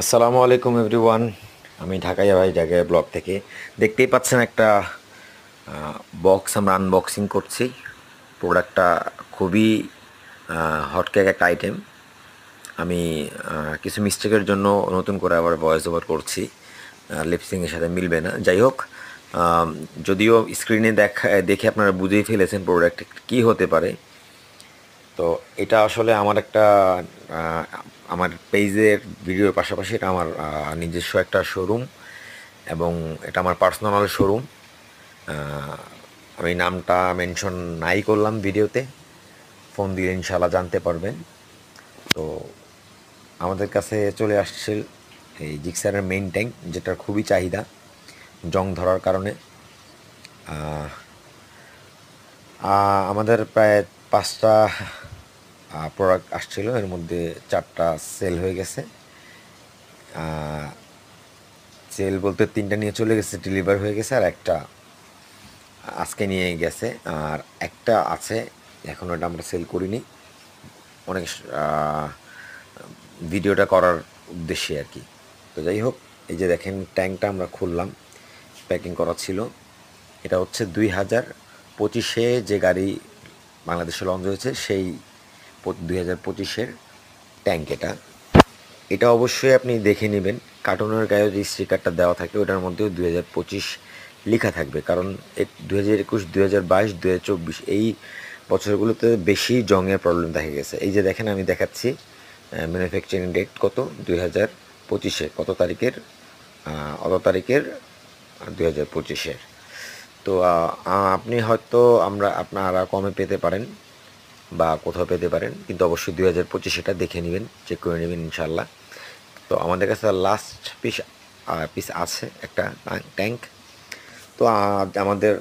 আসসালামু আলাইকুম এভরিওয়ান। আমি ঢাকায় ভাই ঢাকায় ব্লগ থেকে দেখতেই পাচ্ছেন একটা বক্স আমরা আনবক্সিং করছি। প্রোডাক্টটা খুবই হটকেক একটা আইটেম। আমি কিছু মিস্টেকের জন্য নতুন করে আবার ভয়েস ওভার করছি, লিপসিংয়ের সাথে মিলবে না। যাই হোক, যদিও স্ক্রিনে দেখে আপনারা বুঝেই ফেলেছেন প্রোডাক্ট কী হতে পারে। তো এটা আসলে আমার একটা আহ, আমার পেজের ভিডিওর পাশাপাশি এটা আমার নিজস্ব একটা শোরুম, এবং এটা আমার পার্সোনাল শোরুম। আমি নামটা মেনশন নাই করলাম ভিডিওতে, ফোন দিয়ে ইনশাল্লাহ জানতে পারবেন। তো আমাদের কাছে চলে আসছে এই জিক্সারের মেইন ট্যাঙ্ক, যেটার খুবই চাহিদা জং ধরার কারণে। আমাদের প্রায় 5টা প্রোডাক্ট আসছিল, এর মধ্যে 4টা সেল হয়ে গেছে। সেল বলতে 3টা নিয়ে চলে গেছে, ডেলিভার হয়ে গেছে, আর একটা আজকে নিয়ে গেছে, আর একটা আছে এখন, ওটা আমরা সেল করিনি। অনেক ভিডিওটা করার উদ্দেশ্যে আর কি। তো যাই হোক, এই যে দেখেন ট্যাঙ্কটা আমরা খুললাম, প্যাকিং করা ছিল। এটা হচ্ছে 2025-এ যে গাড়ি বাংলাদেশে লঞ্চ হয়েছে, সেই 2025-এর ট্যাঙ্ক এটা। এটা অবশ্যই আপনি দেখে নেবেন, কার্টুনের গায়ে যে স্টিকারটা দেওয়া থাকে ওটার মধ্যেও 2025 লেখা থাকবে, কারণ 2021, 2022, 2024 এই বছরগুলোতে বেশি জংয়ের প্রবলেম দেখা গেছে। এই যে দেখেন, আমি দেখাচ্ছি ম্যানুফ্যাকচারিং ডেট কত, 2025-এর কত তারিখের, অত তারিখের 2025-এর। তো আপনি হয়তো আপনারা কমে পেতে পারেন বা কোথাও পেতে পারেন, কিন্তু অবশ্যই 2025 এটা দেখে নেবেন, চেক করে নেবেন ইনশাল্লাহ। তো আমাদের কাছে লাস্ট পিস আছে একটা ট্যাঙ্ক। তো আমাদের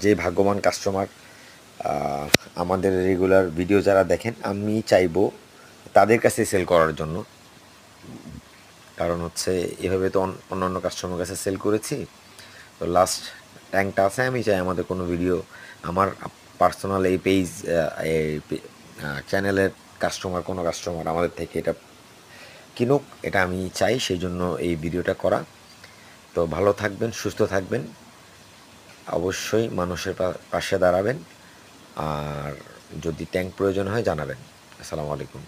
যে ভাগ্যবান কাস্টমার আমাদের রেগুলার ভিডিও যারা দেখেন, আমি চাইবো তাদের কাছে সেল করার জন্য। কারণ হচ্ছে এভাবে তো অন্যান্য কাস্টমার কাছে সেল করেছি। তো লাস্ট ট্যাঙ্কটা আছে, আমি চাই আমাদের কোনো ভিডিও, আমার পার্সোনাল এই পেজ, এই চ্যানেলের কোনো কাস্টমার আমাদের থেকে এটা কিনুক, এটা আমি চাই, সেই জন্য এই ভিডিওটা করা। তো ভালো থাকবেন, সুস্থ থাকবেন, অবশ্যই মানুষের পাশে দাঁড়াবেন, আর যদি ট্যাঙ্ক প্রয়োজন হয় জানাবেন। আসসালামু আলাইকুম।